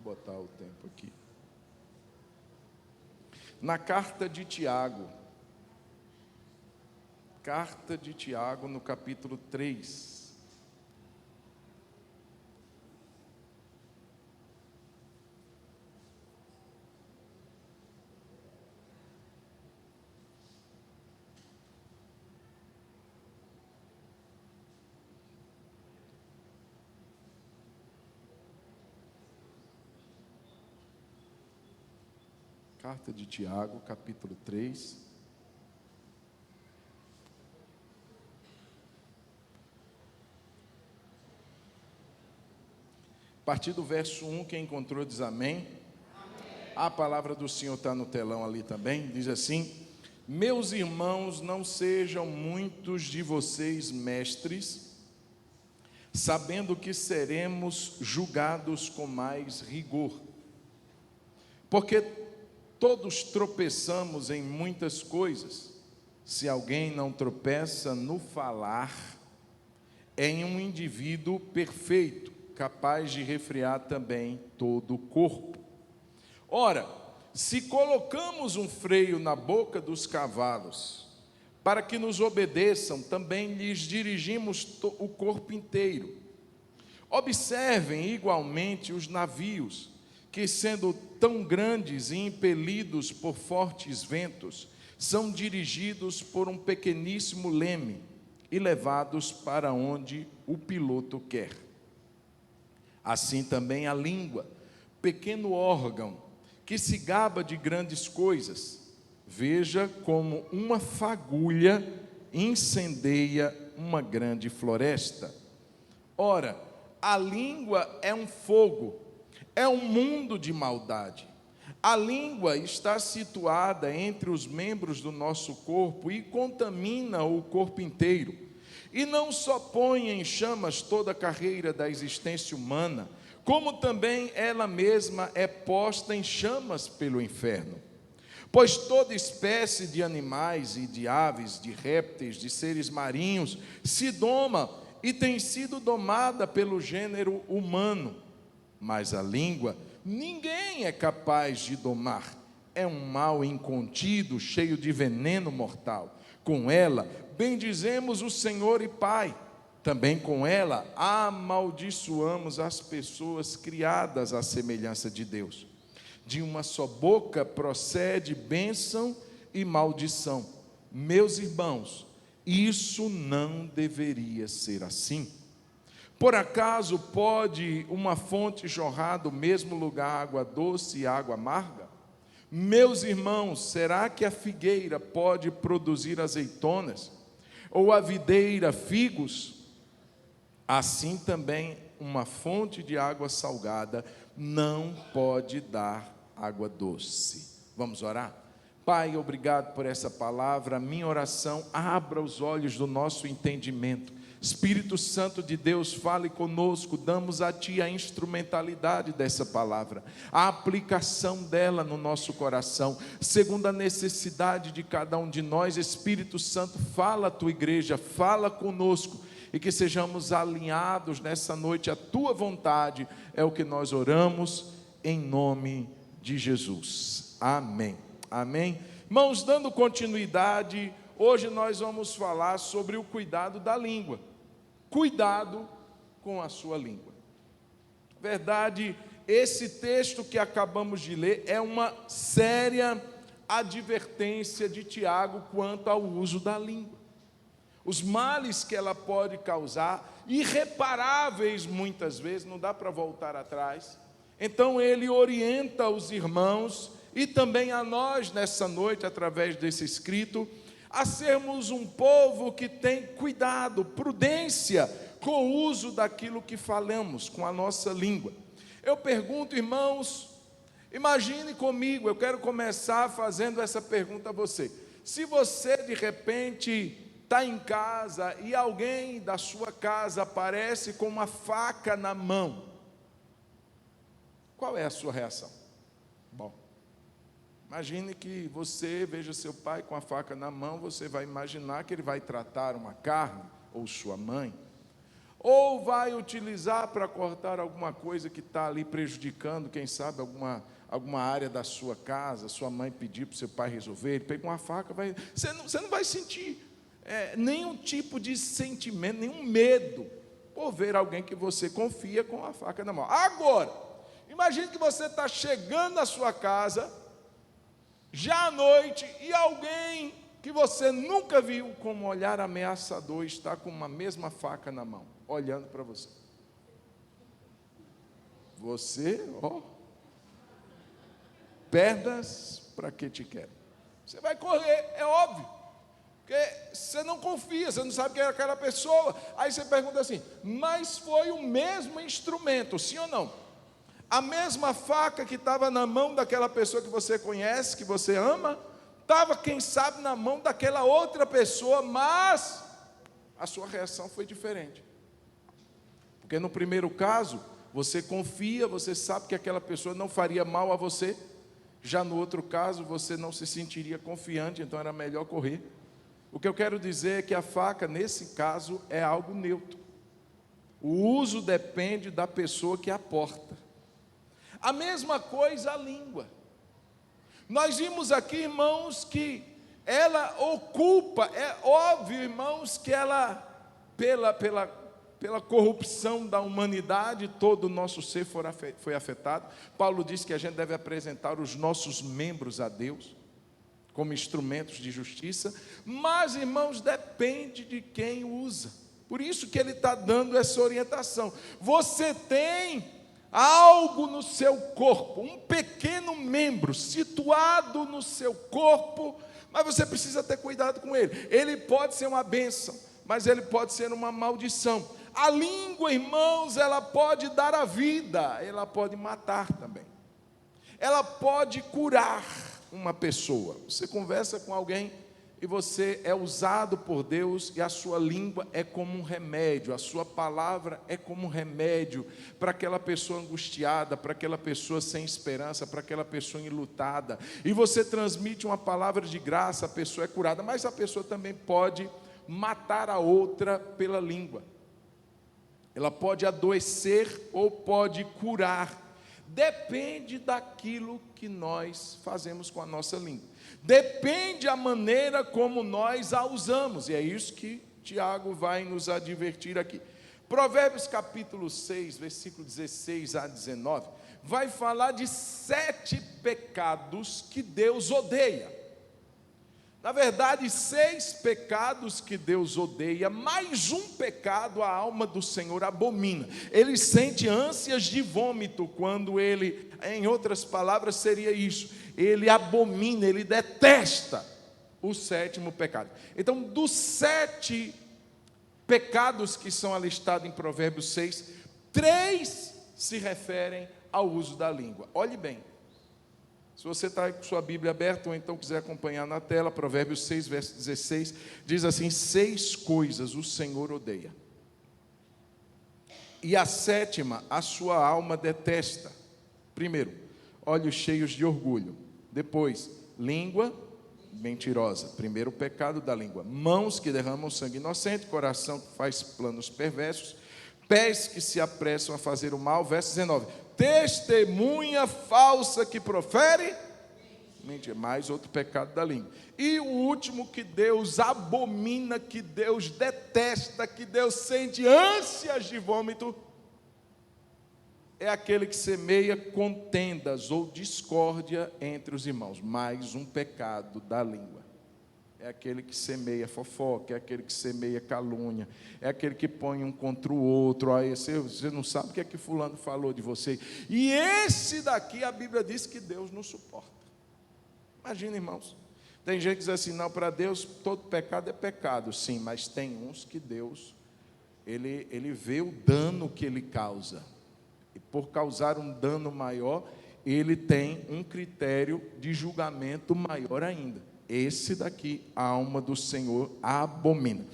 botar o tempo aqui. Na carta de Tiago, no capítulo 3. Carta de Tiago, capítulo 3. A partir do verso 1, quem encontrou diz amém. A palavra do Senhor está no telão ali também, diz assim: meus irmãos, não sejam muitos de vocês mestres, sabendo que seremos julgados com mais rigor. Porque todos tropeçamos em muitas coisas. Se alguém não tropeça no falar, é um indivíduo perfeito, capaz de refrear também todo o corpo. Ora, se colocamos um freio na boca dos cavalos, para que nos obedeçam, também lhes dirigimos o corpo inteiro. Observem igualmente os navios, que sendo tão grandes e impelidos por fortes ventos, são dirigidos por um pequeníssimo leme e levados para onde o piloto quer. Assim também a língua, pequeno órgão, que se gaba de grandes coisas, veja como uma fagulha incendeia uma grande floresta. Ora, a língua é um fogo, é um mundo de maldade. A língua está situada entre os membros do nosso corpo e contamina o corpo inteiro. E não só põe em chamas toda a carreira da existência humana, como também ela mesma é posta em chamas pelo inferno. Pois toda espécie de animais e de aves, de répteis, de seres marinhos, se doma e tem sido domada pelo gênero humano. Mas a língua, ninguém é capaz de domar. É um mal incontido, cheio de veneno mortal. Com ela, bendizemos o Senhor e Pai. Também com ela, amaldiçoamos as pessoas criadas à semelhança de Deus. De uma só boca procede bênção e maldição. Meus irmãos, isso não deveria ser assim. Por acaso pode uma fonte jorrar do mesmo lugar água doce e água amarga? Meus irmãos, será que a figueira pode produzir azeitonas? Ou a videira figos? Assim também uma fonte de água salgada não pode dar água doce. Vamos orar? Pai, obrigado por essa palavra. A minha oração, abra os olhos do nosso entendimento. Espírito Santo de Deus, fale conosco, damos a Ti a instrumentalidade dessa palavra, a aplicação dela no nosso coração, segundo a necessidade de cada um de nós. Espírito Santo, fala a Tua igreja, fala conosco, e que sejamos alinhados nessa noite à Tua vontade, é o que nós oramos, em nome de Jesus, amém, amém. Irmãos, dando continuidade, hoje nós vamos falar sobre o cuidado da língua. Cuidado com a sua língua. Verdade, esse texto que acabamos de ler é uma séria advertência de Tiago quanto ao uso da língua. Os males que ela pode causar, irreparáveis muitas vezes, não dá para voltar atrás. Então ele orienta os irmãos e também a nós nessa noite, através desse escrito, a sermos um povo que tem cuidado, prudência com o uso daquilo que falamos, com a nossa língua. Eu pergunto, irmãos, imagine comigo, eu quero começar fazendo essa pergunta a você. Se você de repente está em casa e alguém da sua casa aparece com uma faca na mão, qual é a sua reação? Bom, imagine que você veja seu pai com a faca na mão, você vai imaginar que ele vai tratar uma carne, ou sua mãe. ou vai utilizar para cortar alguma coisa que está ali prejudicando, quem sabe, alguma área da sua casa. Sua mãe pediu para o seu pai resolver, ele pega uma faca, você não vai sentir nenhum tipo de sentimento, nenhum medo, por ver alguém que você confia com a faca na mão. Agora, imagine que você está chegando na sua casa, já à noite, e alguém que você nunca viu com um olhar ameaçador está com uma mesma faca na mão, olhando para você. Você, perdas para que te quero. Você vai correr, é óbvio, porque você não confia, você não sabe quem é aquela pessoa. Aí você pergunta assim, mas foi o mesmo instrumento, sim ou não? A mesma faca que estava na mão daquela pessoa que você conhece, que você ama, estava, quem sabe, na mão daquela outra pessoa, mas a sua reação foi diferente. Porque no primeiro caso, você confia, você sabe que aquela pessoa não faria mal a você. Já no outro caso, você não se sentiria confiante, então era melhor correr. O que eu quero dizer é que a faca, nesse caso, é algo neutro. O uso depende da pessoa que a porta. A mesma coisa a língua. Nós vimos aqui, irmãos, que ela ocupa, é óbvio, irmãos, que ela, pela corrupção da humanidade, todo o nosso ser foi afetado. Paulo diz que a gente deve apresentar os nossos membros a Deus, como instrumentos de justiça, mas, irmãos, depende de quem usa. Por isso que ele está dando essa orientação. Você tem algo no seu corpo, um pequeno membro situado no seu corpo, mas você precisa ter cuidado com ele. Ele pode ser uma bênção, mas ele pode ser uma maldição. A língua, irmãos, ela pode dar a vida, ela pode matar também. Ela pode curar uma pessoa. Você conversa com alguém e você é usado por Deus, e a sua língua é como um remédio, a sua palavra é como um remédio para aquela pessoa angustiada, para aquela pessoa sem esperança, para aquela pessoa enlutada. E você transmite uma palavra de graça, a pessoa é curada, mas a pessoa também pode matar a outra pela língua. Ela pode adoecer ou pode curar. Depende daquilo que nós fazemos com a nossa língua. Depende a maneira como nós a usamos. E é isso que Tiago vai nos advertir aqui. Provérbios capítulo 6, versículo 16 a 19, vai falar de 7 pecados que Deus odeia. Na verdade, 6 pecados que Deus odeia, mais um pecado a alma do Senhor abomina. Ele sente ânsias de vômito quando ele, em outras palavras, seria isso. Ele abomina, ele detesta o 7º pecado. Então, dos 7 pecados que são alistados em Provérbios 6, 3 se referem ao uso da língua. Olhe bem. Se você está com sua Bíblia aberta, ou então quiser acompanhar na tela, Provérbios 6, verso 16, diz assim: 6 coisas o Senhor odeia, e a 7ª a sua alma detesta. Primeiro, olhos cheios de orgulho. Depois, língua mentirosa. Primeiro pecado da língua. Mãos que derramam sangue inocente, coração que faz planos perversos, pés que se apressam a fazer o mal. Verso 19. Testemunha falsa que profere mentira. Mais outro pecado da língua. E o último que Deus abomina, que Deus detesta, que Deus sente ânsias de vômito, é aquele que semeia contendas ou discórdia entre os irmãos. Mais um pecado da língua. É aquele que semeia fofoca, é aquele que semeia calúnia, é aquele que põe um contra o outro. Aí você não sabe o que é que fulano falou de você. E esse daqui, a Bíblia diz que Deus não suporta. Imagina, irmãos. Tem gente que diz assim, não, para Deus todo pecado é pecado. Sim, mas tem uns que Deus, ele vê o dano que ele causa. E por causar um dano maior, ele tem um critério de julgamento maior ainda. Esse daqui, a alma do Senhor abomina.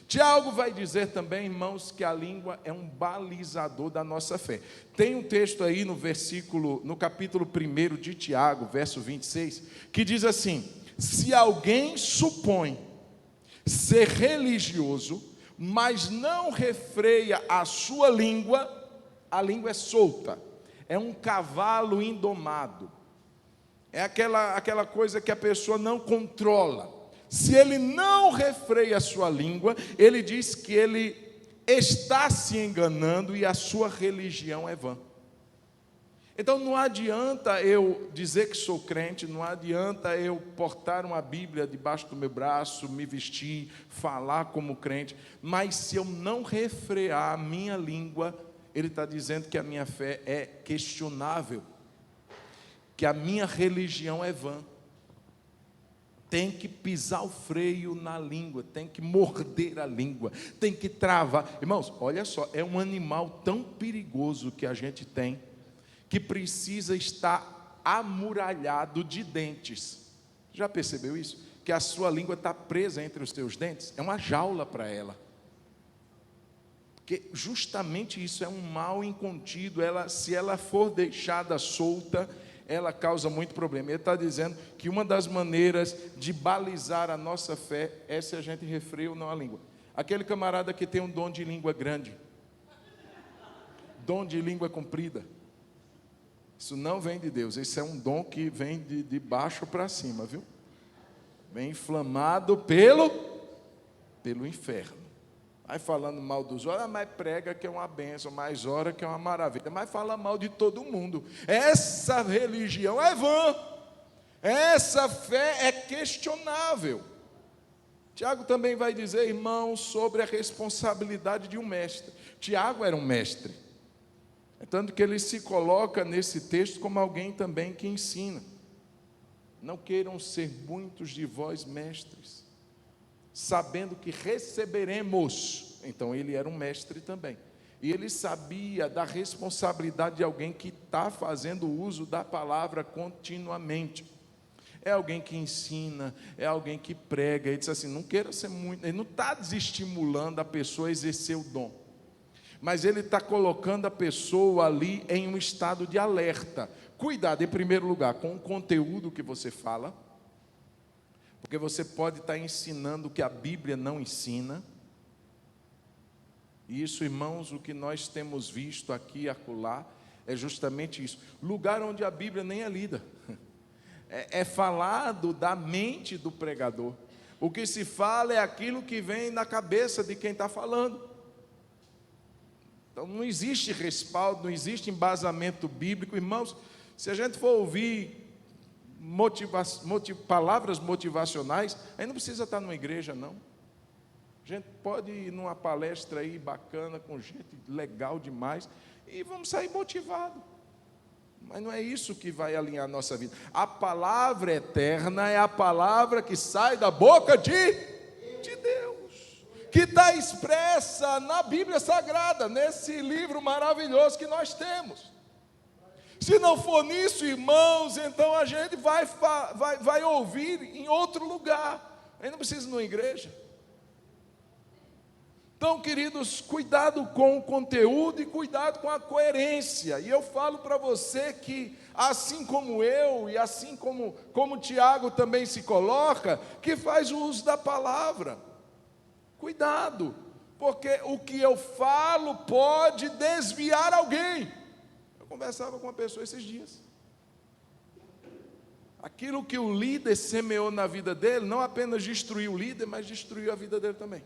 Tiago vai dizer também, irmãos, que a língua é um balizador da nossa fé. Tem um texto aí no capítulo 1 de Tiago, verso 26, que diz assim: se alguém supõe ser religioso mas não refreia a sua língua, a língua é solta, é um cavalo indomado, é aquela coisa que a pessoa não controla. Se ele não refreia a sua língua, ele diz que ele está se enganando e a sua religião é vã. Então não adianta eu dizer que sou crente, não adianta eu portar uma Bíblia debaixo do meu braço, me vestir, falar como crente, mas se eu não refrear a minha língua, ele está dizendo que a minha fé é questionável, que a minha religião é vã. Tem que pisar o freio na língua, tem que morder a língua, tem que travar. Irmãos, olha só, é um animal tão perigoso que a gente tem, que precisa estar amuralhado de dentes. Já percebeu isso? Que a sua língua está presa entre os teus dentes? É uma jaula para ela. Porque justamente isso é um mal incontido. Se ela for deixada solta, ela causa muito problema. Ele está dizendo que uma das maneiras de balizar a nossa fé é se a gente refreia ou não a língua. Aquele camarada que tem um dom de língua grande, dom de língua comprida, isso não vem de Deus, esse é um dom que vem de baixo para cima, viu? Vem inflamado pelo inferno. Vai falando mal dos outros, mas prega que é uma bênção, mas ora que é uma maravilha, mas fala mal de todo mundo. Essa religião é vã, essa fé é questionável. Tiago também vai dizer, irmãos, sobre a responsabilidade de um mestre. Tiago era um mestre. É tanto que ele se coloca nesse texto como alguém também que ensina. Não queiram ser muitos de vós mestres, sabendo que receberemos. Então ele era um mestre também. E ele sabia da responsabilidade de alguém que está fazendo uso da palavra continuamente. É alguém que ensina, é alguém que prega. Ele diz assim, não queira ser muito. Ele não está desestimulando a pessoa a exercer o dom, mas ele está colocando a pessoa ali em um estado de alerta. Cuidado, em primeiro lugar, com o conteúdo que você fala, porque você pode estar ensinando o que a Bíblia não ensina. E isso, irmãos, o que nós temos visto aqui e acolá, é justamente isso. Lugar onde a Bíblia nem é lida. É falado da mente do pregador. O que se fala é aquilo que vem na cabeça de quem está falando. Então não existe respaldo, não existe embasamento bíblico. Irmãos, se a gente for ouvir palavras motivacionais, aí não precisa estar numa igreja, não. A gente pode ir numa palestra aí bacana, com gente legal demais, e vamos sair motivados. Mas não é isso que vai alinhar a nossa vida. A palavra eterna é a palavra que sai da boca de Deus, que está expressa na Bíblia Sagrada, nesse livro maravilhoso que nós temos. Se não for nisso, irmãos, então a gente vai ouvir em outro lugar. Aí não precisa ir numa igreja. Então, queridos, cuidado com o conteúdo e cuidado com a coerência. E eu falo para você que, assim como eu, e assim como Tiago também se coloca, que faz o uso da palavra. Cuidado, porque o que eu falo pode desviar alguém. Eu conversava com uma pessoa esses dias. Aquilo que o líder semeou na vida dele, não apenas destruiu o líder, mas destruiu a vida dele também.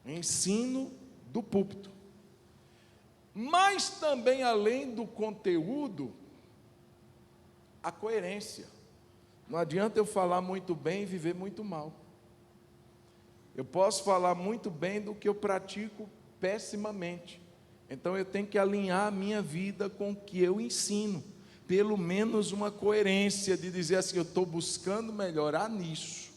Ensino do púlpito. Mas também, além do conteúdo, a coerência. Não adianta eu falar muito bem e viver muito mal. Eu posso falar muito bem do que eu pratico pessimamente. Então eu tenho que alinhar a minha vida com o que eu ensino. Pelo menos uma coerência de dizer assim, eu estou buscando melhorar nisso.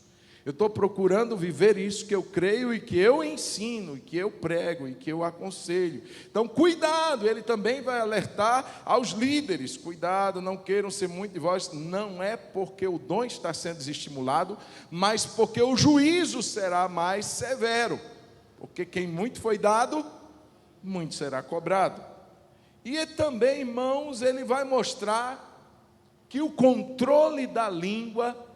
Eu estou procurando viver isso que eu creio e que eu ensino, e que eu prego, e que eu aconselho. Então, cuidado, ele também vai alertar aos líderes. Cuidado, não queiram ser muito de vós. Não é porque o dom está sendo desestimulado, mas porque o juízo será mais severo. Porque quem muito foi dado, muito será cobrado. E também, irmãos, ele vai mostrar que o controle da língua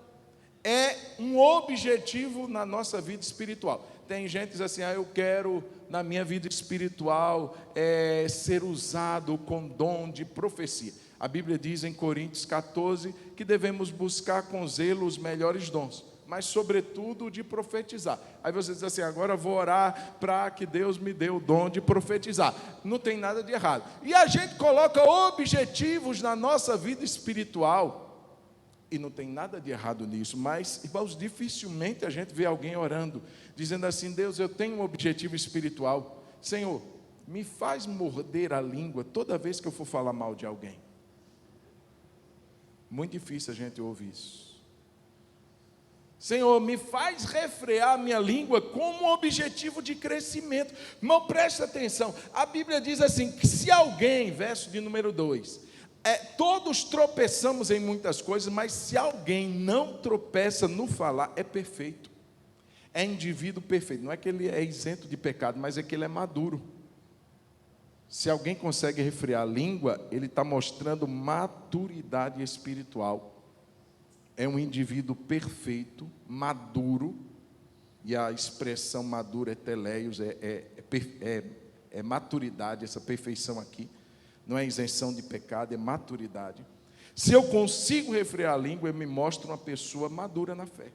é um objetivo na nossa vida espiritual. tem gente que diz assim, eu quero na minha vida espiritual ser usado com dom de profecia. A Bíblia diz em Coríntios 14 que devemos buscar com zelo os melhores dons, mas sobretudo o de profetizar. Aí você diz assim, agora eu vou orar para que Deus me dê o dom de profetizar. Não tem nada de errado. E a gente coloca objetivos na nossa vida espiritual, e não tem nada de errado nisso, mas, irmãos, dificilmente a gente vê alguém orando, dizendo assim, Deus, eu tenho um objetivo espiritual. Senhor, me faz morder a língua toda vez que eu for falar mal de alguém. Muito difícil a gente ouvir isso. Senhor, me faz refrear a minha língua como um objetivo de crescimento. Irmão, presta atenção, a Bíblia diz assim, que se alguém, verso de número 2, todos tropeçamos em muitas coisas, mas se alguém não tropeça no falar, é perfeito, é indivíduo perfeito. Não é que ele é isento de pecado, mas é que ele é maduro. Se alguém consegue refrear a língua, ele está mostrando maturidade espiritual. É um indivíduo perfeito, maduro, e a expressão maduro é teleios, é maturidade, essa perfeição aqui. Não é isenção de pecado, é maturidade. Se eu consigo refrear a língua, eu me mostro uma pessoa madura na fé.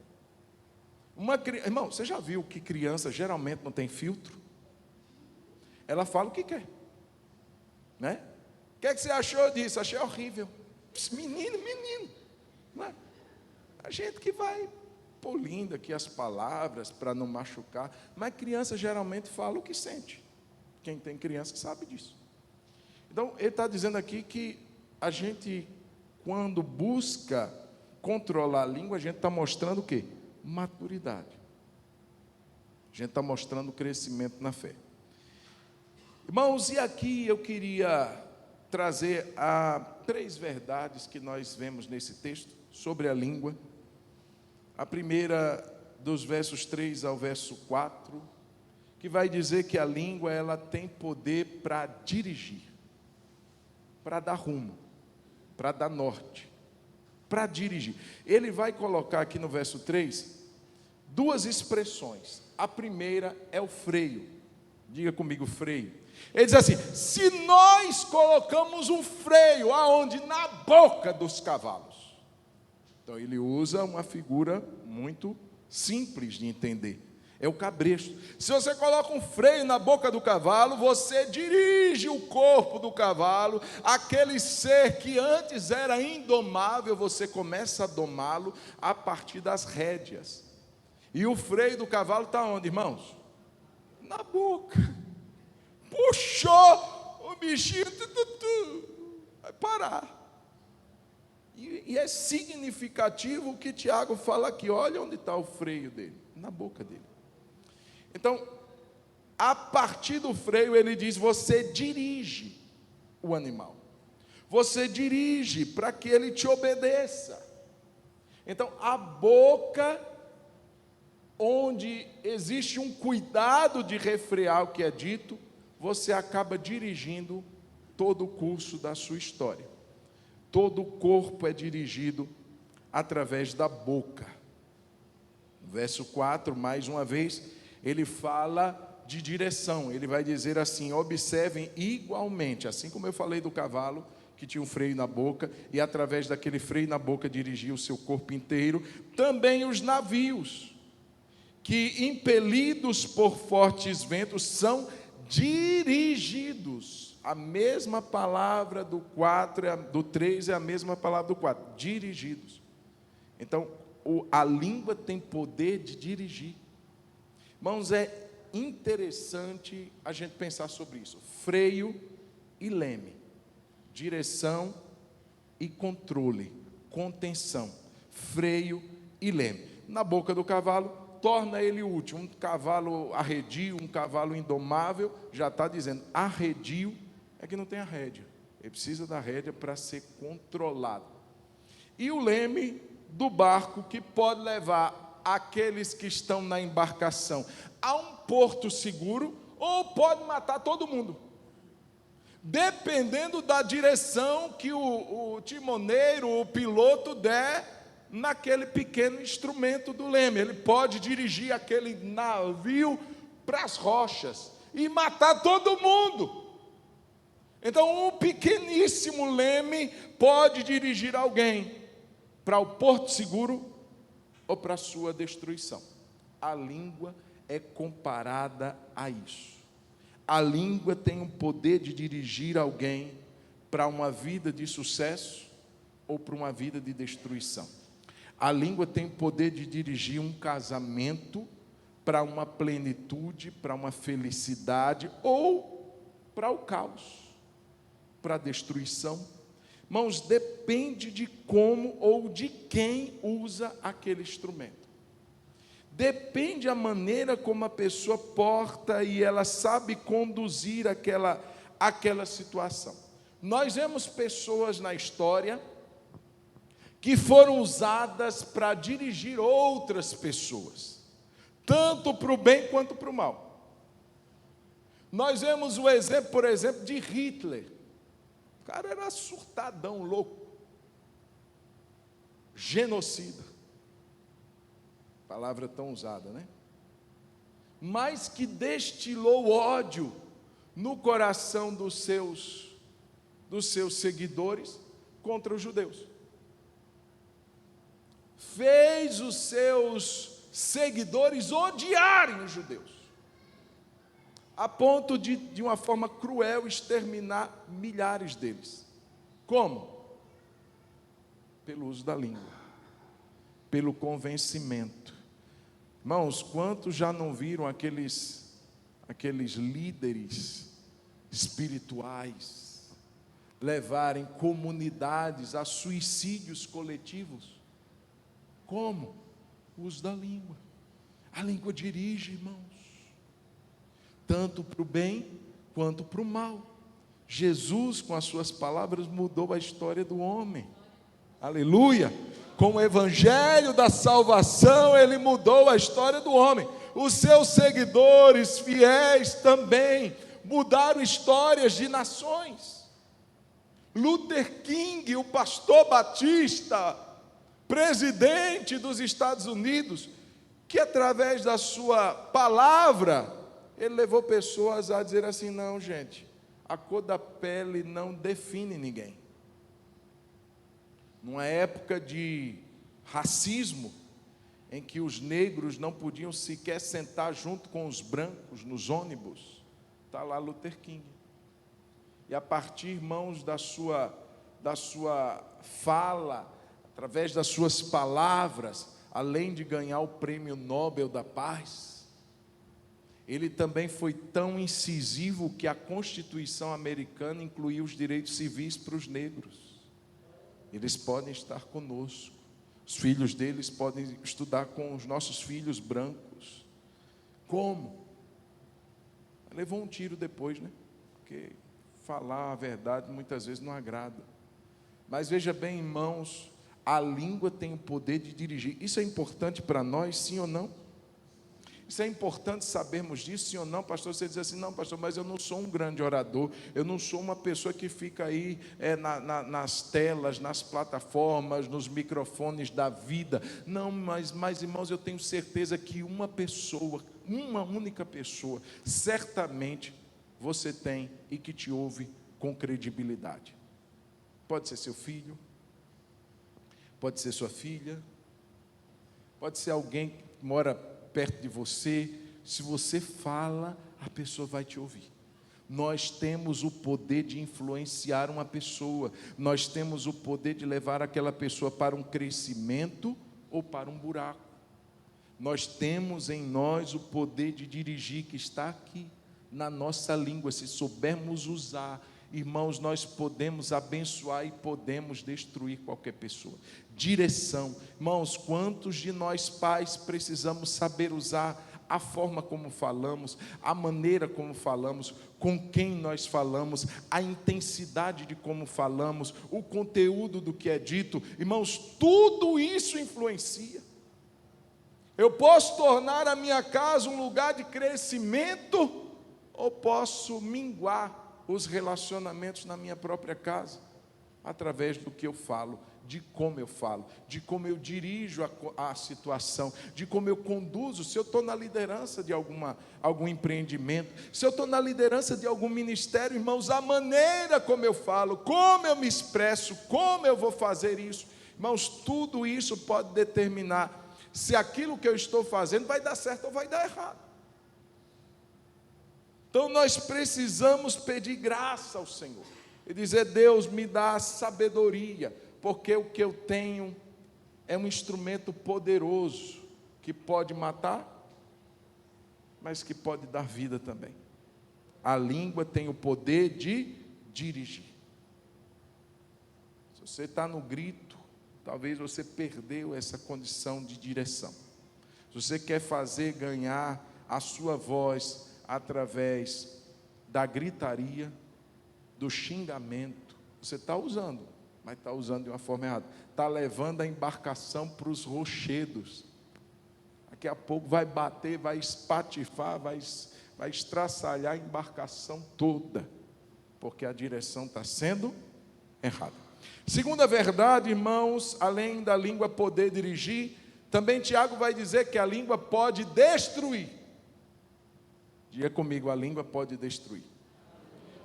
Irmão, você já viu que criança geralmente não tem filtro? Ela fala o que quer, né? O que você achou disso? Achei horrível. Menino, não é? A gente que vai polindo aqui as palavras para não machucar, mas criança geralmente fala o que sente. Quem tem criança sabe disso. Então, ele está dizendo aqui que a gente, quando busca controlar a língua, a gente está mostrando o quê? Maturidade. A gente está mostrando crescimento na fé. Irmãos, e aqui eu queria trazer 3 verdades que nós vemos nesse texto sobre a língua. A primeira, dos versos 3 ao verso 4, que vai dizer que a língua ela tem poder para dirigir, para dar rumo, para dar norte, para dirigir. Ele vai colocar aqui no verso 3, 2 expressões. A primeira é o freio. Diga comigo, freio. Ele diz assim, se nós colocamos um freio, aonde? Na boca dos cavalos. Então ele usa uma figura muito simples de entender. É o cabresto. Se você coloca um freio na boca do cavalo, você dirige o corpo do cavalo, aquele ser que antes era indomável, você começa a domá-lo a partir das rédeas. E o freio do cavalo está onde, irmãos? Na boca. Puxou o bichinho, vai parar. E é significativo o que Tiago fala aqui. Olha onde está o freio dele, na boca dele. Então, a partir do freio, ele diz, você dirige o animal. Você dirige para que ele te obedeça. Então, a boca, onde existe um cuidado de refrear o que é dito, você acaba dirigindo todo o curso da sua história. Todo o corpo é dirigido através da boca. Verso 4, mais uma vez, ele fala de direção. Ele vai dizer assim, observem igualmente, assim como eu falei do cavalo, que tinha um freio na boca, e através daquele freio na boca dirigia o seu corpo inteiro, também os navios, que impelidos por fortes ventos, são dirigidos. A mesma palavra do 3 é a mesma palavra do 4, dirigidos. Então, a língua tem poder de dirigir. Irmãos, é interessante a gente pensar sobre isso. Freio e leme, direção e controle, contenção, freio e leme. Na boca do cavalo, torna ele útil. Um cavalo arredio, um cavalo indomável, já está dizendo, arredio é que não tem a rédea. Ele precisa da rédea para ser controlado. E o leme do barco, que pode levar aqueles que estão na embarcação a um porto seguro, ou pode matar todo mundo, dependendo da direção que o timoneiro, o piloto der naquele pequeno instrumento do leme. Ele pode dirigir aquele navio para as rochas e matar todo mundo. Então, um pequeníssimo leme pode dirigir alguém para o porto seguro ou para a sua destruição. A língua é comparada a isso. A língua tem o poder de dirigir alguém para uma vida de sucesso ou para uma vida de destruição. A língua tem o poder de dirigir um casamento para uma plenitude, para uma felicidade ou para o caos, para a destruição. Irmãos, depende de como ou de quem usa aquele instrumento. Depende a maneira como a pessoa porta e ela sabe conduzir aquela situação. Nós vemos pessoas na história que foram usadas para dirigir outras pessoas, tanto para o bem quanto para o mal. Nós vemos o exemplo, por exemplo, de Hitler. O cara era surtadão, louco, genocida, palavra tão usada, né? Mas que destilou ódio no coração dos seus seguidores contra os judeus. Fez os seus seguidores odiarem os judeus, a ponto de uma forma cruel, exterminar milhares deles. Como? Pelo uso da língua, pelo convencimento. Irmãos, quantos já não viram aqueles líderes espirituais levarem comunidades a suicídios coletivos? Como? O uso da língua. A língua dirige, irmãos, tanto para o bem quanto para o mal. Jesus, com as suas palavras, mudou a história do homem. Aleluia! Com o evangelho da salvação, ele mudou a história do homem. Os seus seguidores fiéis também mudaram histórias de nações. Luther King, o pastor batista, presidente dos Estados Unidos, que através da sua palavra, ele levou pessoas a dizer assim: não, gente, a cor da pele não define ninguém. Numa época de racismo, em que os negros não podiam sequer sentar junto com os brancos nos ônibus, está lá Luther King. E a partir, irmãos, da sua fala, através das suas palavras, além de ganhar o prêmio Nobel da Paz, ele também foi tão incisivo que a Constituição americana incluiu os direitos civis para os negros. Eles podem estar conosco, os filhos deles podem estudar com os nossos filhos brancos. Como? Levou um tiro depois, né? Porque falar a verdade muitas vezes não agrada. Mas veja bem, irmãos, a língua tem o poder de dirigir. Isso é importante para nós, sim ou não? Isso é importante sabermos disso, sim ou não, pastor? Você diz assim: não, pastor, mas eu não sou um grande orador, eu não sou uma pessoa que fica aí nas telas, nas plataformas, nos microfones da vida. Não, mas irmãos, eu tenho certeza que uma única pessoa, certamente você tem e que te ouve com credibilidade. Pode ser seu filho, pode ser sua filha, pode ser alguém que mora perto de você. Se você fala, a pessoa vai te ouvir. Nós temos o poder de influenciar uma pessoa, nós temos o poder de levar aquela pessoa para um crescimento ou para um buraco. Nós temos em nós o poder de dirigir, que está aqui na nossa língua. Se soubermos usar, irmãos, nós podemos abençoar e podemos destruir qualquer pessoa. Direção. Irmãos, quantos de nós pais precisamos saber usar a forma como falamos, a maneira como falamos, com quem nós falamos, a intensidade de como falamos, o conteúdo do que é dito. Irmãos, tudo isso influencia. Eu posso tornar a minha casa um lugar de crescimento, ou posso minguar os relacionamentos na minha própria casa. através do que eu falo, de como eu falo, de como eu dirijo a situação, de como eu conduzo. Se eu estou na liderança de algum empreendimento, se eu estou na liderança de algum ministério, irmãos, a maneira como eu falo, como eu me expresso, como eu vou fazer isso, irmãos, tudo isso pode determinar se aquilo que eu estou fazendo vai dar certo ou vai dar errado. Então nós precisamos pedir graça ao Senhor e dizer: Deus, me dá sabedoria, porque o que eu tenho é um instrumento poderoso, que pode matar, mas que pode dar vida também. A língua tem o poder de dirigir. Se você está no grito, talvez você perdeu essa condição de direção. Se você quer fazer ganhar a sua voz através da gritaria, do xingamento, você está usando, mas está usando de uma forma errada. Está levando a embarcação para os rochedos. Daqui a pouco vai bater, vai espatifar, vai estraçalhar a embarcação toda, porque a direção está sendo errada. Segunda verdade, irmãos, além da língua poder dirigir, também Tiago vai dizer que a língua pode destruir. Diga comigo, a língua pode destruir.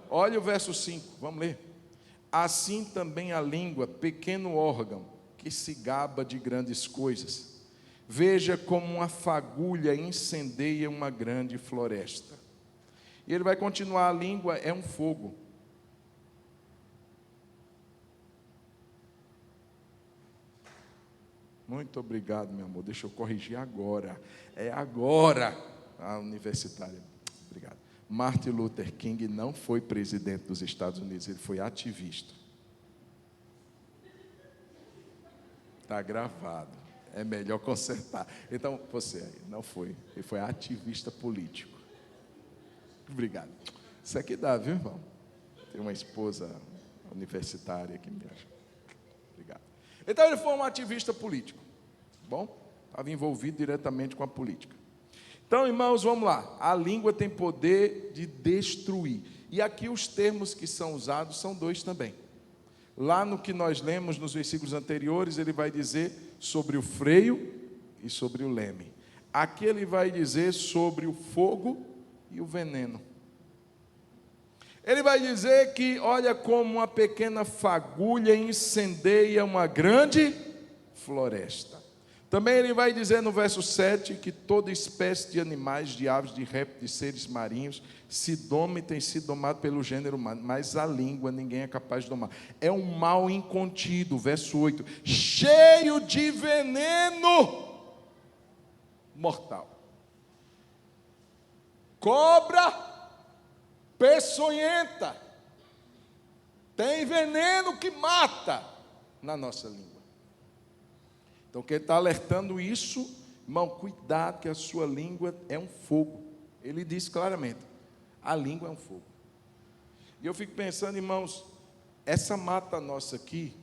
Olha o verso 5, vamos ler. Assim também a língua, pequeno órgão, que se gaba de grandes coisas. Veja como uma fagulha incendeia uma grande floresta. E ele vai continuar: a língua é um fogo. Muito obrigado, meu amor. Deixa eu corrigir agora. É agora. A universitária. Obrigado. Martin Luther King não foi presidente dos Estados Unidos, ele foi ativista. Está gravado. É melhor consertar. Então, você aí, não foi. Ele foi ativista político. Obrigado. Isso aqui dá, viu, irmão? Tem uma esposa universitária que me ajuda. Obrigado. Então, ele foi um ativista político. Bom, estava envolvido diretamente com a política. Então, irmãos, vamos lá. A língua tem poder de destruir. E aqui os termos que são usados são dois também. Lá no que nós lemos nos versículos anteriores, ele vai dizer sobre o freio e sobre o leme. Aqui ele vai dizer sobre o fogo e o veneno. Ele vai dizer que, olha como uma pequena fagulha incendeia uma grande floresta. Também ele vai dizer no verso 7 que toda espécie de animais, de aves, de répteis, de seres marinhos se doma e tem sido domado pelo gênero humano, mas a língua ninguém é capaz de domar. É um mal incontido, verso 8, cheio de veneno mortal. Cobra peçonhenta, tem veneno que mata na nossa língua. Então, quem está alertando isso, irmão, cuidado, que a sua língua é um fogo. Ele diz claramente: a língua é um fogo. E eu fico pensando, irmãos, essa mata nossa aqui,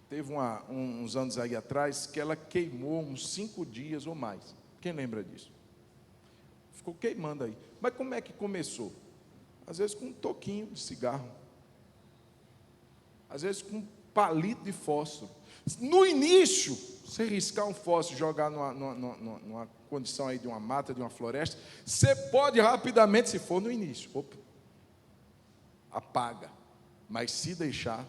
teve uns anos aí atrás, que ela queimou uns 5 dias ou mais. Quem lembra disso? Ficou queimando aí. Mas como é que começou? Às vezes com um toquinho de cigarro. Às vezes com um palito de fósforo. No início, você riscar um fósforo e jogar numa condição aí de uma mata, de uma floresta, você pode rapidamente, se for no início, apaga. Mas se deixar,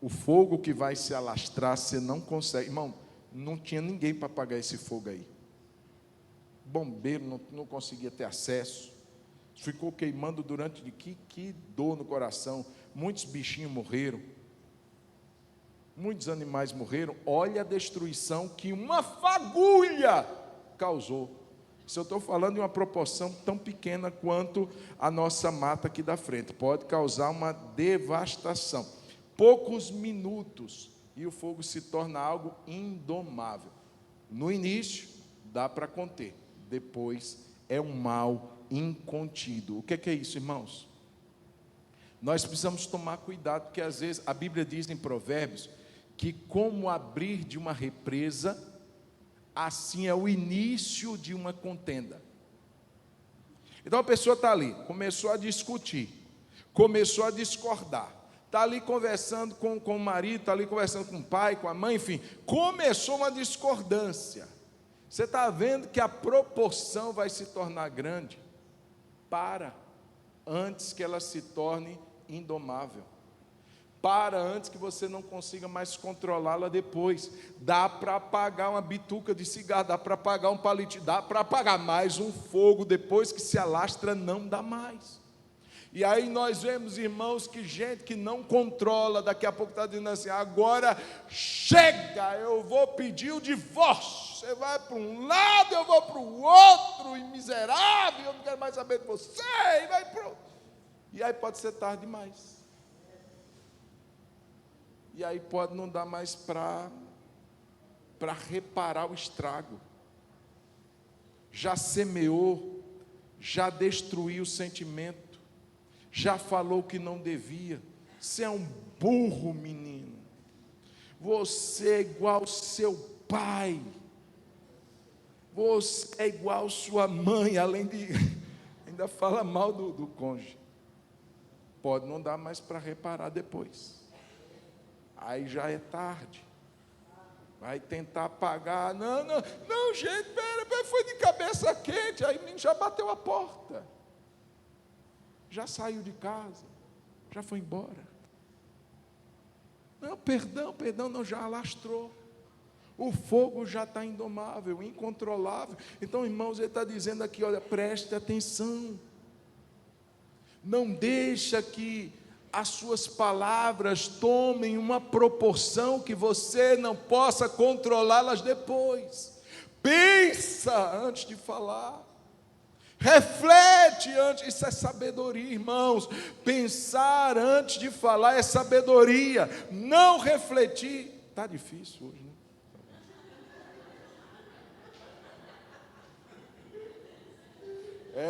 o fogo que vai se alastrar, você não consegue. Irmão, não tinha ninguém para apagar esse fogo aí. Bombeiro não conseguia ter acesso. Ficou queimando durante que dor no coração. Muitos bichinhos morreram. Muitos animais morreram. Olha a destruição que uma fagulha causou. Se eu estou falando de uma proporção tão pequena quanto a nossa mata aqui da frente, pode causar uma devastação. Poucos minutos e o fogo se torna algo indomável. No início, dá para conter. Depois, é um mal incontido. O que é isso, irmãos? Nós precisamos tomar cuidado, porque às vezes a Bíblia diz em Provérbios que como abrir de uma represa, assim é o início de uma contenda. Então a pessoa está ali, começou a discutir, começou a discordar, está ali conversando com o marido, está ali conversando com o pai, com a mãe, enfim, começou uma discordância. Você está vendo que a proporção vai se tornar grande? Para, antes que ela se torne indomável. Para, antes que você não consiga mais controlá-la depois. Dá para apagar uma bituca de cigarro, dá para apagar um palitinho, dá para apagar mais um fogo, depois que se alastra, não dá mais. E aí nós vemos, irmãos, que gente que não controla, daqui a pouco está dizendo assim, agora chega, eu vou pedir o divórcio. Você vai para um lado, eu vou para o outro, e miserável, eu não quero mais saber de você, e vai para... E aí pode ser tarde demais. E aí pode não dar mais para reparar o estrago. Já semeou, já destruiu o sentimento, já falou que não devia. Você é um burro, menino. Você é igual seu pai. Você é igual sua mãe, além de... ainda fala mal do cônjuge. Pode não dar mais para reparar depois. Aí já é tarde. Vai tentar apagar. Não, gente, pera, foi de cabeça quente. Aí o menino já bateu a porta. Já saiu de casa, já foi embora. Não, perdão, não, já alastrou. O fogo já está indomável, incontrolável. Então, irmãos, ele está dizendo aqui, olha, preste atenção. Não deixa que as suas palavras tomem uma proporção que você não possa controlá-las depois. Pensa antes de falar. Reflete antes, isso é sabedoria, irmãos. Pensar antes de falar é sabedoria. Não refletir, está difícil hoje, né?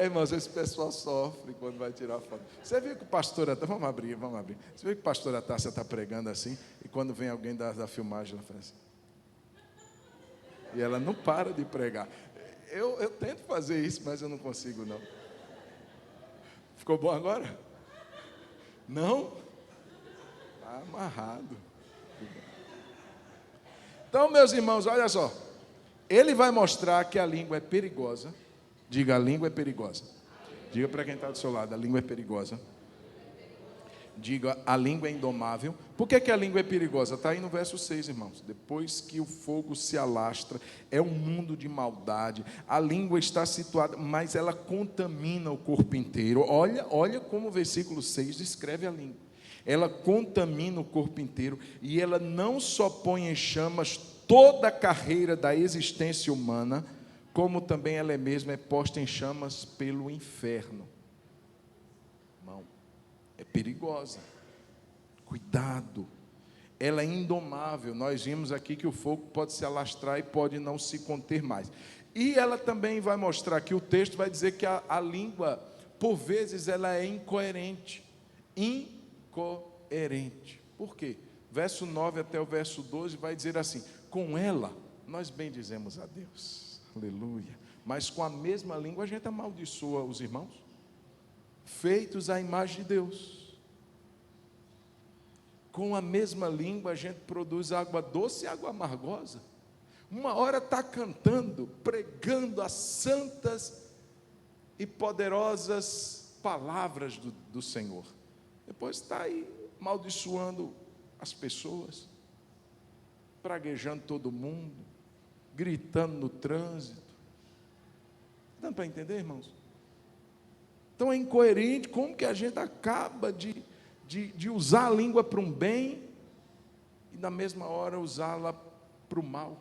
Irmãos, esse pessoal sofre quando vai tirar foto. Você viu que o pastor, vamos abrir. Você viu que o pastor Tássia está pregando assim, e quando vem alguém da filmagem, ela faz assim. E ela não para de pregar. Eu tento fazer isso, mas eu não consigo, não. Ficou bom agora? Não? Está amarrado. Então, meus irmãos, olha só. Ele vai mostrar que a língua é perigosa. Diga, a língua é perigosa. Diga para quem está do seu lado, a língua é perigosa. Diga, a língua é indomável. Por que a língua é perigosa? Está aí no verso 6, irmãos. Depois que o fogo se alastra, é um mundo de maldade. A língua está situada, mas ela contamina o corpo inteiro. Olha como o versículo 6 descreve a língua. Ela contamina o corpo inteiro e ela não só põe em chamas toda a carreira da existência humana, como também ela mesma é posta em chamas pelo inferno. Irmão, é perigosa. Cuidado. Ela é indomável. Nós vimos aqui que o fogo pode se alastrar e pode não se conter mais. E ela também vai mostrar que o texto vai dizer que a língua, por vezes, ela é incoerente. Incoerente. Por quê? Verso 9 até o verso 12 vai dizer assim: com ela nós bendizemos a Deus. Aleluia. Mas com a mesma língua a gente amaldiçoa os irmãos, feitos à imagem de Deus. Com a mesma língua a gente produz água doce e água amargosa. Uma hora está cantando, pregando as santas e poderosas palavras do Senhor. Depois está aí amaldiçoando as pessoas, praguejando todo mundo, gritando no trânsito. Dá para entender, irmãos? Então é incoerente como que a gente acaba de usar a língua para um bem e na mesma hora usá-la para o mal.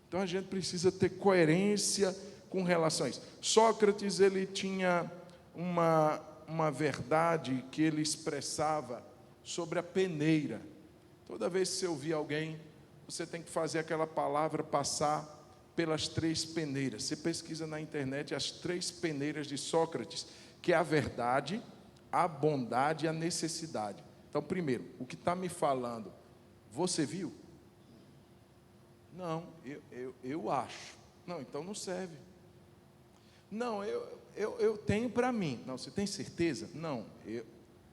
Então a gente precisa ter coerência com relação a isso. Sócrates, ele tinha uma verdade que ele expressava sobre a peneira. Toda vez que você ouvir alguém, você tem que fazer aquela palavra passar pelas 3 peneiras. Você pesquisa na internet as 3 peneiras de Sócrates, que é a verdade, a bondade e a necessidade. Então, primeiro, o que está me falando, você viu? Não, eu acho. Não, então não serve. Não, eu tenho para mim. Não, você tem certeza? Não,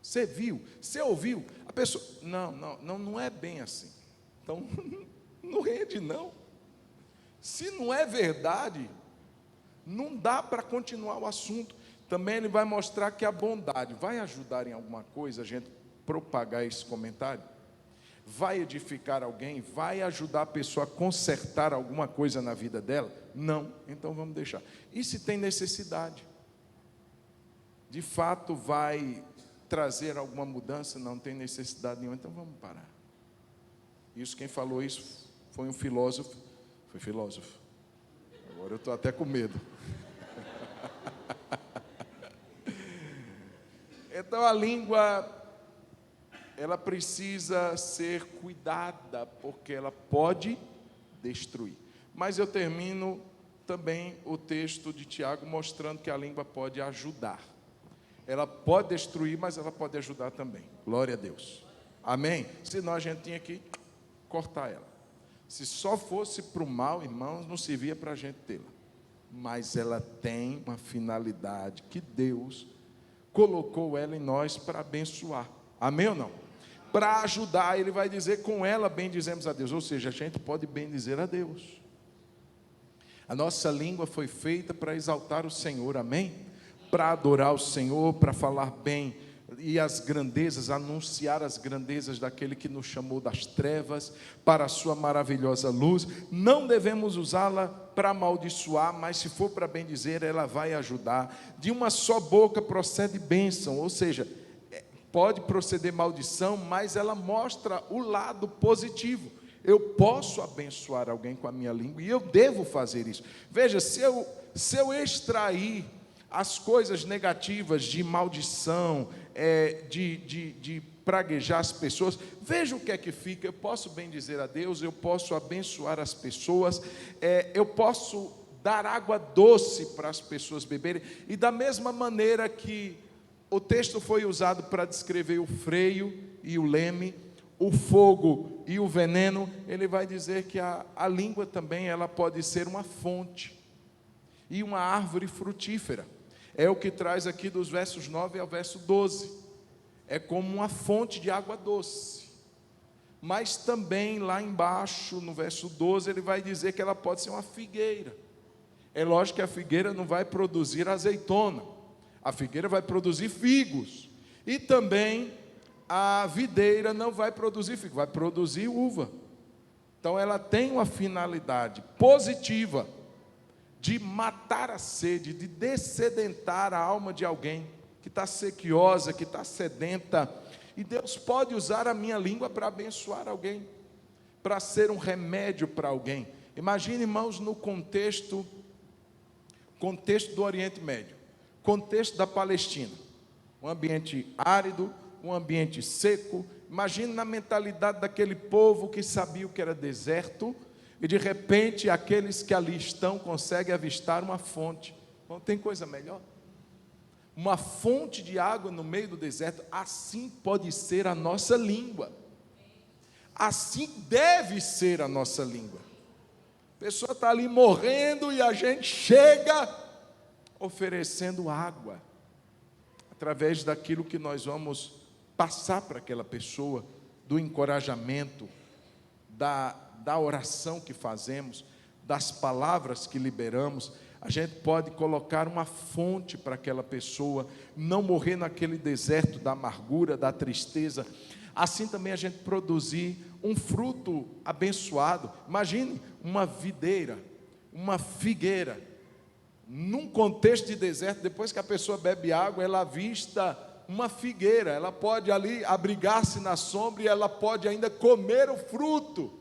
Você viu? Você ouviu? A pessoa, não é bem assim. Então, não rende não. Se não é verdade, não dá para continuar o assunto. Também ele vai mostrar que a bondade vai ajudar em alguma coisa, a gente propagar esse comentário. Vai edificar alguém? Vai ajudar a pessoa a consertar alguma coisa na vida dela? Não, então vamos deixar. E se tem necessidade? De fato vai trazer alguma mudança? Não tem necessidade nenhuma, então vamos parar. Isso, quem falou isso foi um filósofo. Foi filósofo. Agora eu estou até com medo. Então a língua, ela precisa ser cuidada, porque ela pode destruir. Mas eu termino também o texto de Tiago mostrando que a língua pode ajudar. Ela pode destruir, mas ela pode ajudar também. Glória a Deus. Amém? Senão a gente tinha que cortar ela. Se só fosse para o mal, irmãos, não servia para a gente tê-la. Mas ela tem uma finalidade que Deus colocou ela em nós para abençoar. Amém ou não? Para ajudar, ele vai dizer, com ela bendizemos a Deus. Ou seja, a gente pode bendizer a Deus. A nossa língua foi feita para exaltar o Senhor, amém? Para adorar o Senhor, para falar bem e as grandezas, anunciar as grandezas daquele que nos chamou das trevas para a sua maravilhosa luz. Não devemos usá-la para amaldiçoar, mas se for para bendizer, ela vai ajudar. De uma só boca procede bênção, ou seja, pode proceder maldição, mas ela mostra o lado positivo. Eu posso abençoar alguém com a minha língua e eu devo fazer isso. Veja, se eu extrair as coisas negativas de maldição, de praguejar as pessoas, veja o que é que fica. Eu posso bendizer a Deus, eu posso abençoar as pessoas, eu posso dar água doce para as pessoas beberem, e da mesma maneira que o texto foi usado para descrever o freio e o leme, o fogo e o veneno, ele vai dizer que a língua também ela pode ser uma fonte e uma árvore frutífera. É o que traz aqui dos versos 9 ao verso 12. É como uma fonte de água doce. Mas também lá embaixo, no verso 12, ele vai dizer que ela pode ser uma figueira. É lógico que a figueira não vai produzir azeitona. A figueira vai produzir figos. E também a videira não vai produzir figo, vai produzir uva. Então ela tem uma finalidade positiva de matar a sede, de dessedentar a alma de alguém que está sequiosa, que está sedenta. E Deus pode usar a minha língua para abençoar alguém, para ser um remédio para alguém. Imagine, irmãos, no contexto do Oriente Médio, contexto da Palestina, um ambiente árido, um ambiente seco. Imagine na mentalidade daquele povo que sabia o que era deserto, e de repente aqueles que ali estão conseguem avistar uma fonte. Não tem coisa melhor? Uma fonte de água no meio do deserto. Assim pode ser a nossa língua. Assim deve ser a nossa língua. A pessoa está ali morrendo e a gente chega oferecendo água, através daquilo que nós vamos passar para aquela pessoa, do encorajamento, da oração que fazemos, das palavras que liberamos. A gente pode colocar uma fonte para aquela pessoa não morrer naquele deserto da amargura, da tristeza. Assim também a gente produzir um fruto abençoado. Imagine uma videira, uma figueira, num contexto de deserto. Depois que a pessoa bebe água, ela avista uma figueira, ela pode ali abrigar-se na sombra e ela pode ainda comer o fruto.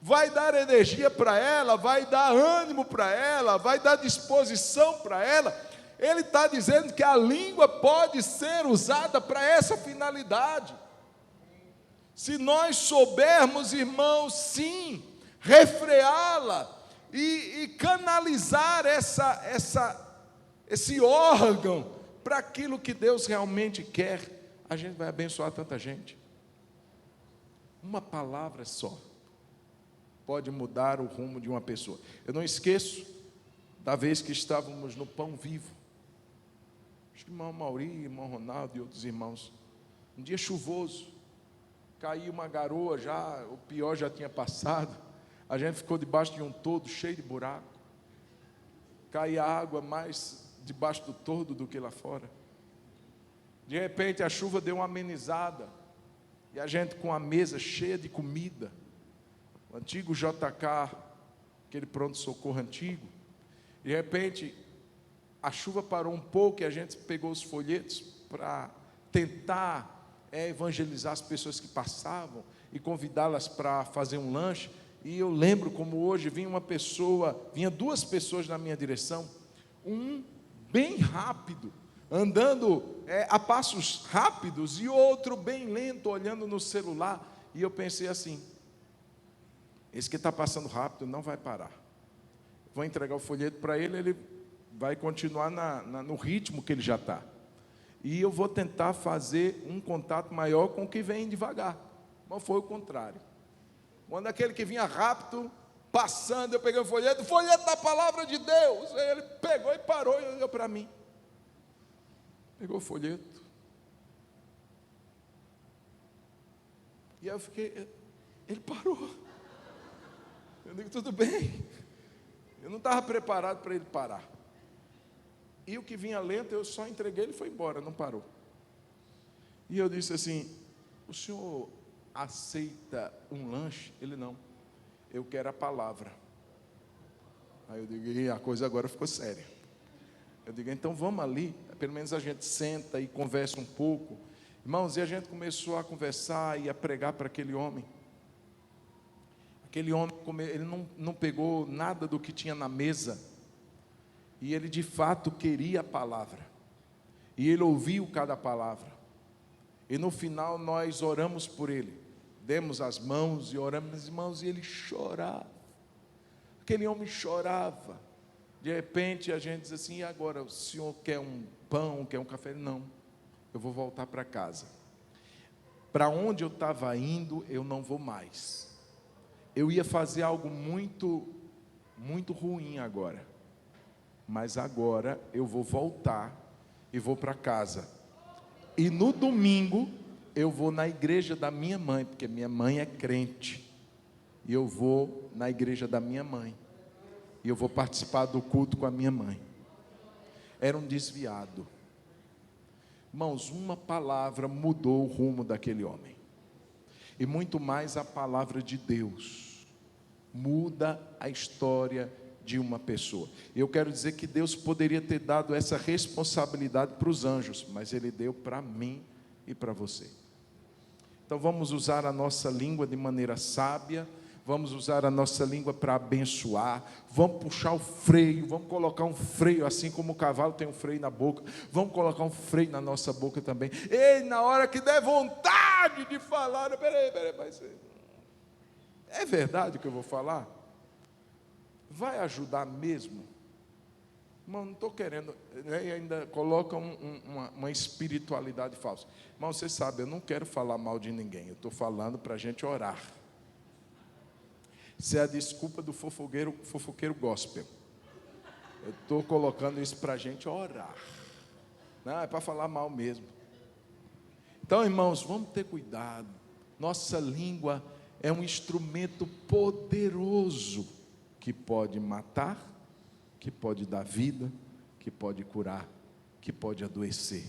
Vai dar energia para ela, vai dar ânimo para ela, vai dar disposição para ela. Ele está dizendo que a língua pode ser usada para essa finalidade. Se nós soubermos, irmãos, sim, refreá-la e canalizar esse órgão para aquilo que Deus realmente quer, a gente vai abençoar tanta gente. Uma palavra só pode mudar o rumo de uma pessoa. Eu não esqueço da vez que estávamos no Pão Vivo. Acho que o irmão Mauri, irmão Ronaldo e outros irmãos Um dia chuvoso, caiu uma garoa já, o pior já tinha passado, a gente ficou debaixo de um toldo cheio de buraco, caía água mais debaixo do toldo do que lá fora. De repente a chuva deu uma amenizada, e a gente com a mesa cheia de comida, o antigo JK, aquele pronto-socorro antigo. De repente a chuva parou um pouco e a gente pegou os folhetos para tentar evangelizar as pessoas que passavam e convidá-las para fazer um lanche. E eu lembro como hoje vinha duas pessoas na minha direção, um bem rápido, andando a passos rápidos, e outro bem lento, olhando no celular. E eu pensei assim: esse que está passando rápido não vai parar. Vou entregar o folheto para ele, ele vai continuar no ritmo que ele já está. E eu vou tentar fazer um contato maior com o que vem devagar. Mas foi o contrário. Quando aquele que vinha rápido, passando, eu peguei o folheto da palavra de Deus. Aí ele pegou e parou e olhou para mim. Pegou o folheto. E aí eu fiquei, ele parou. Eu digo, tudo bem. Eu não estava preparado para ele parar. E o que vinha lento, eu só entreguei, ele foi embora, não parou. E eu disse assim: o senhor aceita um lanche? Ele: não, eu quero a palavra. Aí eu digo: e a coisa agora ficou séria. Eu digo: então vamos ali, pelo menos a gente senta e conversa um pouco. Irmãos, e a gente começou a conversar e a pregar para aquele homem. Aquele homem, ele não pegou nada do que tinha na mesa, e ele de fato queria a palavra, e ele ouviu cada palavra. E no final nós oramos por ele, demos as mãos e oramos nas mãos, e ele chorava. Aquele homem chorava. De repente a gente diz assim: e agora, o senhor quer um pão, quer um café? Não, eu vou voltar para casa. Para onde eu estava indo, eu não vou mais. Eu ia fazer algo muito, muito ruim agora. Mas agora eu vou voltar e vou para casa. E no domingo eu vou na igreja da minha mãe, porque minha mãe é crente. E eu vou na igreja da minha mãe. E eu vou participar do culto com a minha mãe. Era um desviado. Irmãos, uma palavra mudou o rumo daquele homem. E muito mais a palavra de Deus muda a história de uma pessoa. Eu quero dizer que Deus poderia ter dado essa responsabilidade para os anjos, mas Ele deu para mim e para você. Então vamos usar a nossa língua de maneira sábia, vamos usar a nossa língua para abençoar, vamos puxar o freio, vamos colocar um freio, assim como o cavalo tem um freio na boca, vamos colocar um freio na nossa boca também. Ei, na hora que der vontade de falar, peraí, mas é verdade o que eu vou falar? Vai ajudar mesmo? Irmão, não estou querendo, e ainda coloca uma espiritualidade falsa. Irmão, você sabe, eu não quero falar mal de ninguém, eu estou falando para a gente orar. Isso é a desculpa do fofoqueiro gospel. Eu estou colocando isso para a gente orar. Não, é para falar mal mesmo. Então, irmãos, vamos ter cuidado. Nossa língua é um instrumento poderoso que pode matar, que pode dar vida, que pode curar, que pode adoecer,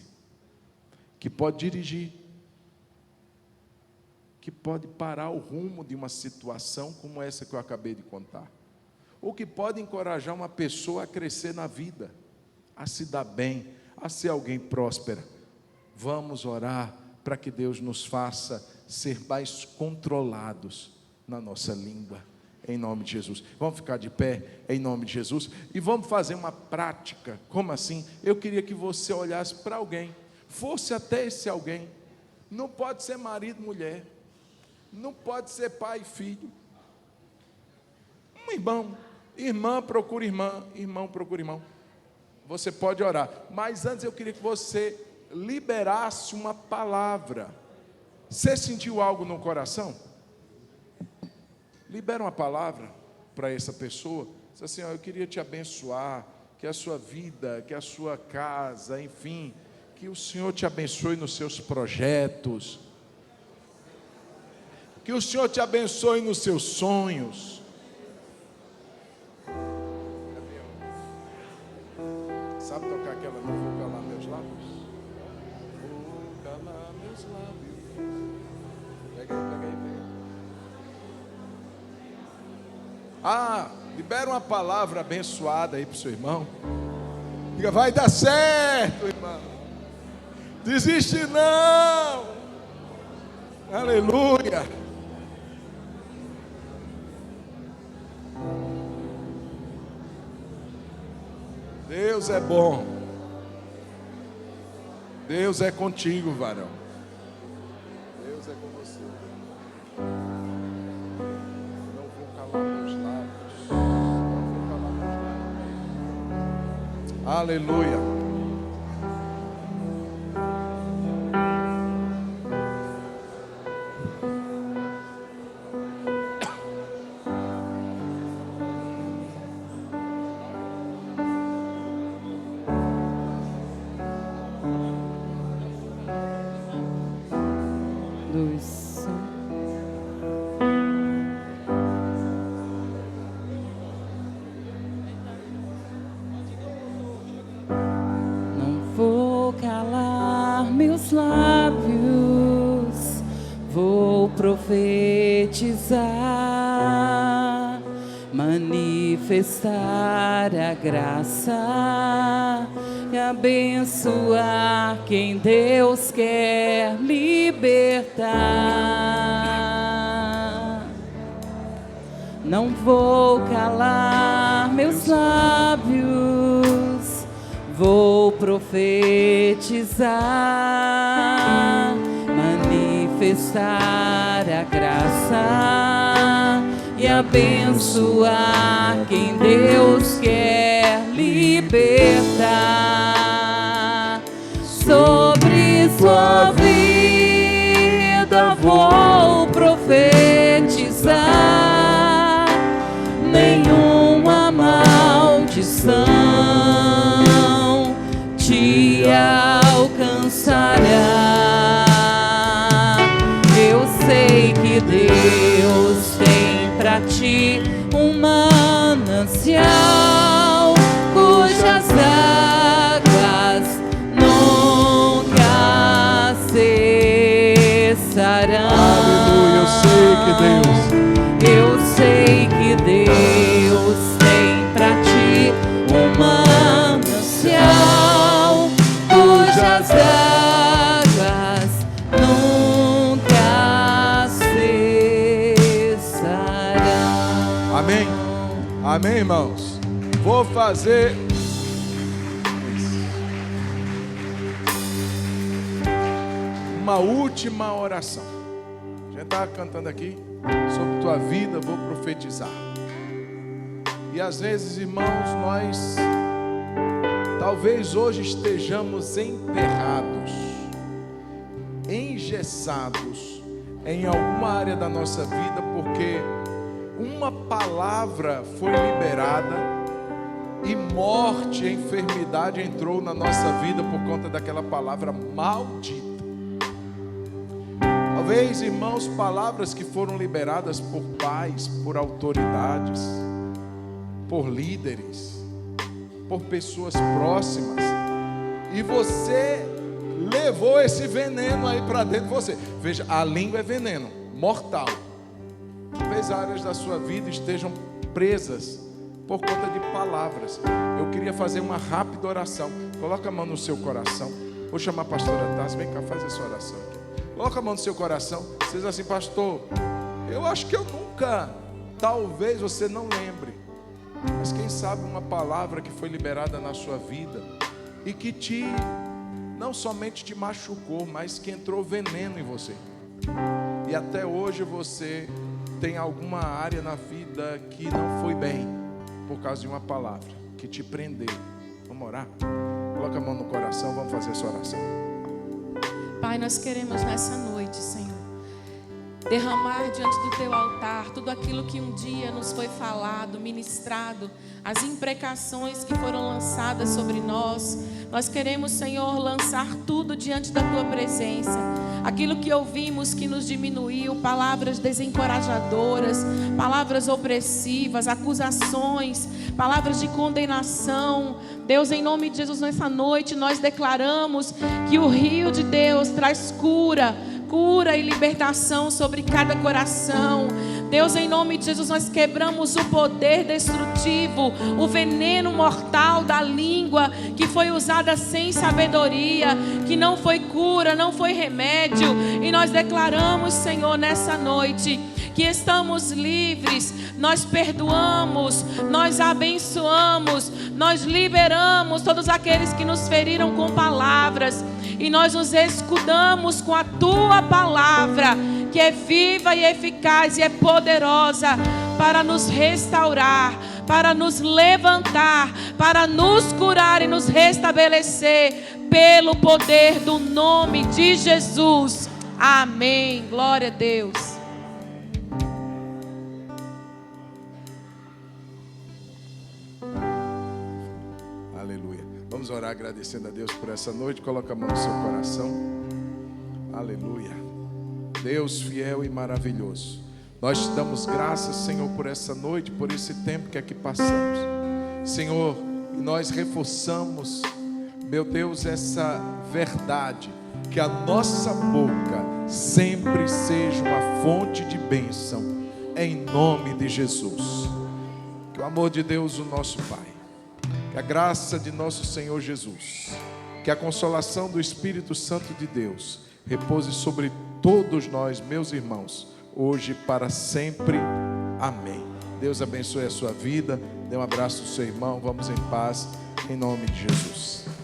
que pode dirigir, que pode parar o rumo de uma situação como essa que eu acabei de contar, ou que pode encorajar uma pessoa a crescer na vida, a se dar bem, a ser alguém próspera. Vamos orar para que Deus nos faça ser mais controlados na nossa língua, em nome de Jesus. Vamos ficar de pé, em nome de Jesus, e vamos fazer uma prática. Como assim? Eu queria que você olhasse para alguém, fosse até esse alguém. Não pode ser marido, mulher, não pode ser pai e filho. Um irmão, irmã procura irmã, irmão procura irmão. Você pode orar, mas antes eu queria que você liberasse uma palavra. Você sentiu algo no coração? Libera uma palavra para essa pessoa. Diz assim: ó, eu queria te abençoar, que a sua vida, que a sua casa, enfim, Que o Senhor te abençoe nos seus projetos. Que o Senhor te abençoe nos seus sonhos. Sabe tocar aquela "Não vou calar meus lábios"? Vou calar meus lábios. Pega aí. Ah, libera uma palavra abençoada aí para o seu irmão. Diga, vai dar certo, irmão. Desiste não. Aleluia. Deus é bom. Deus é contigo, varão. Deus é com você. Não vou calar meus lábios. Não vou calar meus lábios. Aleluia. Não vou calar meus lábios, vou profetizar, manifestar a graça e abençoar quem Deus quer libertar. Não vou calar meus lábios, vou profetizar, manifestar a graça e abençoar quem Deus quer libertar. Sobre sua vida vou profetizar, nenhuma maldição te alcançará. Eu sei que Deus tem pra ti um manancial cujas águas nunca cessarão. Aleluia, Eu sei que Deus tem pra ti um manancial cujas águas nunca cessarão. Amém. Amém, irmãos. Vou fazer uma última oração. Já estava cantando aqui sobre tua vida, vou profetizar. E às vezes, irmãos, nós talvez hoje estejamos emperrados, engessados em alguma área da nossa vida, porque uma palavra foi liberada e morte e enfermidade entrou na nossa vida por conta daquela palavra maldita. Talvez, irmãos, palavras que foram liberadas por pais, por autoridades, por líderes, por pessoas próximas, e você levou esse veneno aí para dentro de você. Veja, a língua é veneno, mortal. Talvez áreas da sua vida estejam presas por conta de palavras. Eu queria fazer uma rápida oração. Coloca a mão no seu coração. Vou chamar a pastora Tassi, vem cá, faz essa oração aqui. Coloca a mão no seu coração. Você diz assim, pastor, eu acho que eu nunca, talvez você não lembre, mas quem sabe uma palavra que foi liberada na sua vida e que não somente te machucou, mas que entrou veneno em você. E até hoje você tem alguma área na vida que não foi bem por causa de uma palavra que te prendeu. Vamos orar? Coloca a mão no coração, vamos fazer essa oração. Pai, nós queremos nessa noite, Senhor, derramar diante do teu altar tudo aquilo que um dia nos foi falado, ministrado, as imprecações que foram lançadas sobre nós. Nós queremos, Senhor, lançar tudo diante da tua presença. Aquilo que ouvimos que nos diminuiu, palavras desencorajadoras, palavras opressivas, acusações, palavras de condenação. Deus, em nome de Jesus, nessa noite nós declaramos que o rio de Deus traz cura e libertação sobre cada coração. Deus, em nome de Jesus, nós quebramos o poder destrutivo, o veneno mortal da língua que foi usada sem sabedoria, que não foi cura, não foi remédio. E nós declaramos, Senhor, nessa noite, que estamos livres, nós perdoamos, nós abençoamos, nós liberamos todos aqueles que nos feriram com palavras, e nós nos escudamos com a tua palavra, que é viva e eficaz e é poderosa para nos restaurar, para nos levantar, para nos curar e nos restabelecer, pelo poder do nome de Jesus. Amém. Glória a Deus. Vamos orar agradecendo a Deus por essa noite. Coloca a mão no seu coração. Aleluia. Deus fiel e maravilhoso, nós te damos graças, Senhor, por essa noite, por esse tempo que aqui passamos, Senhor. E nós reforçamos, meu Deus, essa verdade, que a nossa boca sempre seja uma fonte de bênção, em nome de Jesus. Que o amor de Deus, o nosso Pai, que a graça de nosso Senhor Jesus, que a consolação do Espírito Santo de Deus repouse sobre todos nós, meus irmãos, hoje e para sempre. Amém. Deus abençoe a sua vida. Dê um abraço ao seu irmão. Vamos em paz, em nome de Jesus.